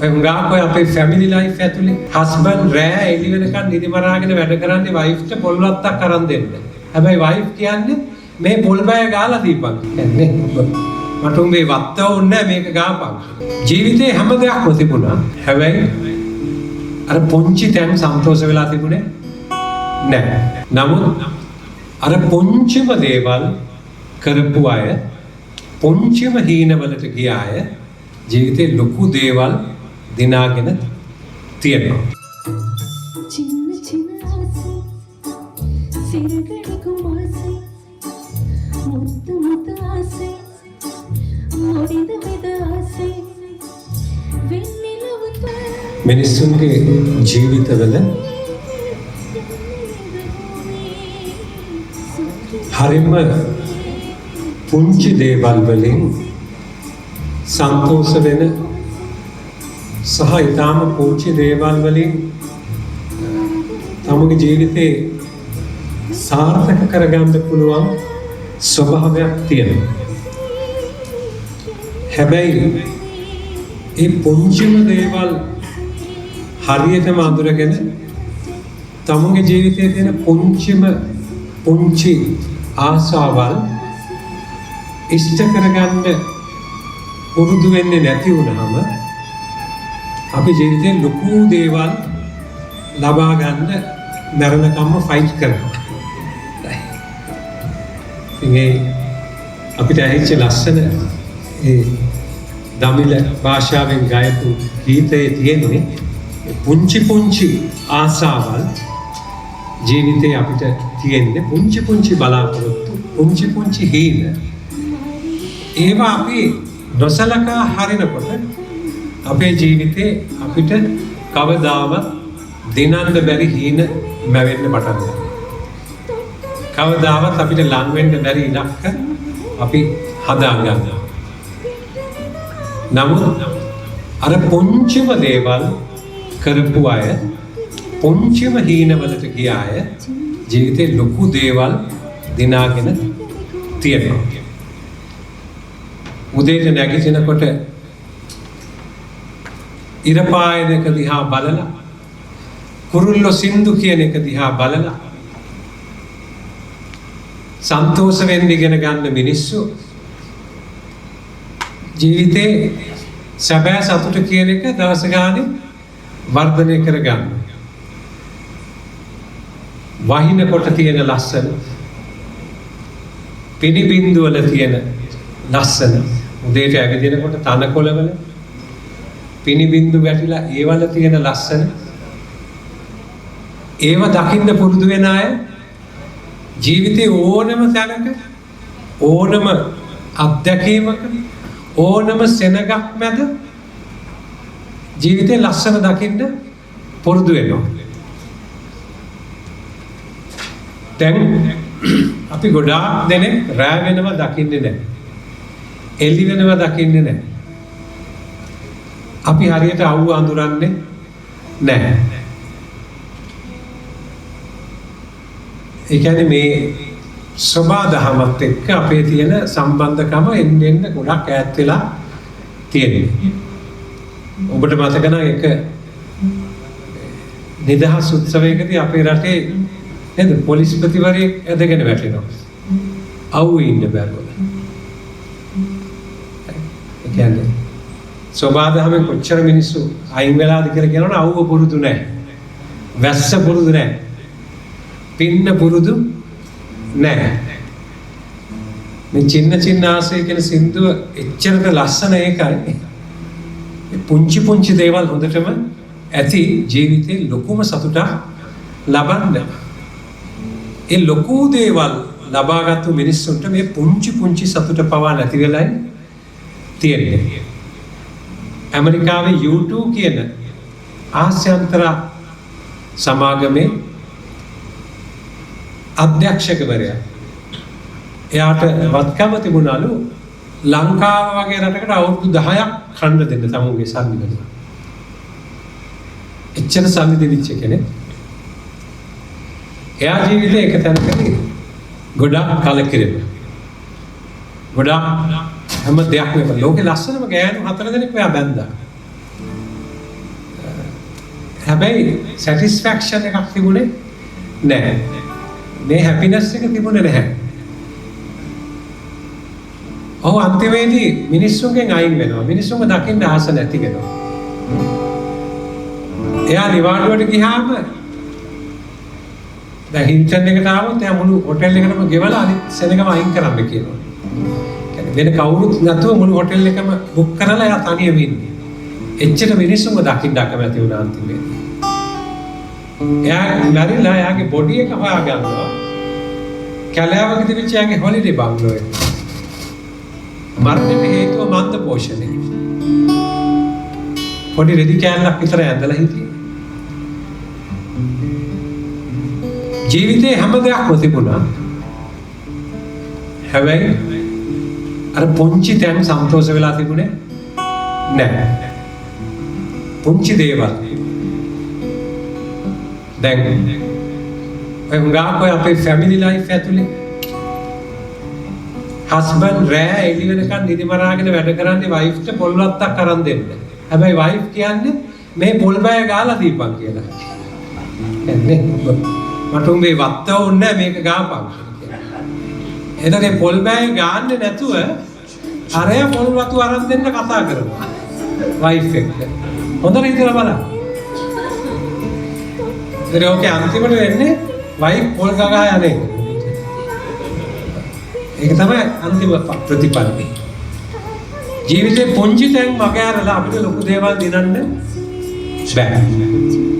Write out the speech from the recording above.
හුඟක් ඔය අපේ ෆැමිලි ලයිෆ් ඇතුලේ හස්බන්ඩ් රෑ එළි වෙනකන් නිදි මරාගෙන වැඩ කරන්නේ වයිෆ්ට පොල් වත්තක් අරන් දෙන්න. හැබැයි වයිෆ් කියන්නේ මේ පොල් බය ගාලා දීපන්. කියන්නේ මට උඹේ වත්ත ඕනේ මේක ගාපන්. ජීවිතේ හැම දෙයක්ම තිබුණා. හැබැයි අර පුංචි තැන් සන්තෝෂ වෙලා තිබුණේ නැහැ. නමුත් අර පුංචිම දේවල් කරපු අය පුංචිම හීනවලට ගිය අය ජීවිතේ ලොකු දේවල් දිනාගෙන තියෙනවා. చిన్న చిన్న ఆసే సిరగడికు మాసే ముద్దు ముద్దు ఆసే మొడిద విద ఆసే వెన్నెలవుతా මිනිස්සුන්ගේ ජීවිතවල හරිම පුංචි දේවල් වලින් සන්තෝෂ වෙන සහ ඊටාම පුංචි දේවල් වලින් තමගේ ජීවිතේ සාර්ථක කරගන්න පුළුවන් ස්වභාවයක් තියෙනවා. හැබැයි මේ පුංචිම දේවල් හරියටම අඳුරගෙන තමගේ ජීවිතයේ තියෙන පුංචි ආශාවල් ඉෂ්ට කරගන්න පුරුදු වෙන්නේ නැති වුණාම අපි ජීවිතේ ලොකු දේවල් ලබා ගන්න මරණකම්ම ෆයිට් කරනවා. ඉතින් අපිට ඇහිච්ච ලස්සන ඒ දමිළ භාෂාවෙන් ගායපු ගීතයේ තියෙන්නේ පුංචි ආසාවල් ජීවිතේ අපිට තියෙන්නේ පුංචි බලාපොරොත්තු පුංචි හීන. ඒවා අපි නොසලකා හරිනකොට අපේ ජීවිතේ අපිට කවදාවත් දිනන්න බැරි හීන මැවෙන්න පටන් ගන්නවා. කවදාවත් අපිට ලං වෙන්න බැරි ඉලක්ක අපි හදා ගන්නවා. නමුත් අර පුංචිම දේවල් කරපු අය පුංචිම හීනවලට ගිය අය ජීවිතේ ලොකු දේවල් දිනාගෙන තියෙනවා. උදේට නැගිටිනකොට ඉර පායන එක දිහා බලලා කුරුල්ලෝ සින්දු කියන එක දිහා බලලා සන්තෝෂ වෙන්න ඉගෙන ගන්න මිනිස්සු ජීවිතේ සැබෑ සතුට කියන එක දවස ගානේ වර්ධනය කරගන්න. වහිනකොට තියෙන ලස්සන පිනිබින්දු වල තියෙන ලස්සන උදේට ඇවිදිනකොට තනකොළවල පිනිබින්දු වැටිලා ඒවල තියෙන ලස්සන ඒව දකින්න පුරුදු වෙන අය ජීවිතේ ඕනම තැනක ඕනම අත්දැකීමක ඕනම සෙනගක් මැද ජීවිතේ ලස්සන දකින්න පුරුදු වෙනවා. දැන් අපි ගොඩාක් දෙනෙක් රෑ වෙනව දකින්නේ නැහැ. එළි වෙනව දකින්නේ නැහැ. අපි හරියට අවුව අඳුරන්නේ නැහැ. ඒ කියන්නේ මේ සබා දහමත් එක්ක අපේ තියෙන සම්බන්ධකම එන්න ගොඩක් ඈත් වෙලා තියෙනවා. ඔබට මතක නම් එක නිදහස් උත්සවයකදී අපේ රටේ නේද පොලිස්පතිවරයෙක් ඇදගෙන වැටෙනවා. අවුවේ ඉන්න බැරුව. ඒ කියන්නේ සබාදහමෙන් කොච්චර මිනිස්සු අයින් වෙලාද කියලා කියනවනේ අවුව පුරුදු නැහැ. වැස්ස පුරුදු නැහැ. පින්න පුරුදු නැහැ. මේ චින්න ආසය කියන සින්දුව එච්චරට ලස්සන ඒකයි. පුංචි දේවල් හොඳටම ඇති ජීවිතේ ලොකුම සතුටක් ලබන්න. ඒ ලොකු දේවල් ලබාගත්තු මිනිස්සුන්ට මේ පුංචි සතුට පවා නැති වෙලයි තියෙන්නේ. ඇමරිකාවේ U2 කියන ආස්‍යන්තර සමාගමේ අධ්‍යක්ෂකවරයා එයාට වත්කම තිබුණලු ලංකාව වගේ රටකට අවුරුදු 10ක් කන්න දෙන්න තමුන්ගේ සල්ලි වලින්. එච්චර සල්ලි දෙවිච්ච කෙනෙක්. එයා ජීවිතේ එක තැනකදී ගොඩක් කලකිරෙනවා. ගොඩක් හැම දෙයක්ම ලෝකේ ලස්සනම ගෑනු 4 දෙනෙක් මෙයා බැන්දා. හැබැයි සැටිස්ෆැක්ෂන් එකක් තිබුණේ නැහැ. මේ හැපිනස් එක තිබුණේ නැහැ. ඔහු අන්තිමේදී මිනිස්සුන්ගෙන් අයින් වෙනවා. මිනිස්සුන්ව දකින්න ආස නැති වෙනවා. එයා නිවාඩුවට ගියාම දැන් හින්ටන් එකට ආවොත් එයා මුළු හොටෙල් එකටම ගෙවලා අනිත් සෙනගම අයින් කරන්න කියනවා. කියන්නේ වෙන කවුරුත් නැතුව මුළු හොටෙල් එකම බුක් කරලා එයා තනියම ඉන්නේ. එච්චර මිනිස්සුන්ව දකින්න අකමැති වුණා අන්තිමේදී. එයා මැරිලා එයාගේ බොඩි එක හොයාගන්නවා. කැලෑවක තිබිච්ච එයාගේ හොලිඩේ බංගලෝ එක. මරණයට හේතුව මන්ද පෝෂණය. පොඩි රෙදි කෑල්ලක් විතර ඇඳලා හිටියේ. ජීවිතේ හැම දෙයක්ම තිබුණා. හැබැයි අර පුංචි තැන් සන්තෝෂ වෙලා තිබුණේ නැහැ. පුංචි දේවල්. දැන් ඔය උගාකෝ අපේ ෆැමිලි ලයිෆ් ඇතුලේ හස්බන්ඩ් රෑ එළි වෙනකන් නිදි මරාගෙන වැඩ කරන්නේ වයිෆ්ට පොල් වත්තක් අරන් දෙන්න. හැබැයි වයිෆ් කියන්නේ මේ පොල් බය ගාලා දීපන් කියලා. එන්නේ මට උඹේ වත්ත ඕනේ මේක ගාපන් කියලා. එතකොට පොල් බය ගාන්නේ නැතුව අරය පොල් වතු අරන් දෙන්න කතා කරනවා. වයිෆ් එක්ක. හොඳට හිතලා බලන්න. ඒකේ අන්තිමට වෙන්නේ වයිෆ් පොල් ගගා යන්නේ. ඒක තමයි අන්තිම ප්‍රතිපලයි. ජීවිතේ පුංචි තැන් මග ඇරලා අපිට ලොකු දේවල් දිනන්න බෑ.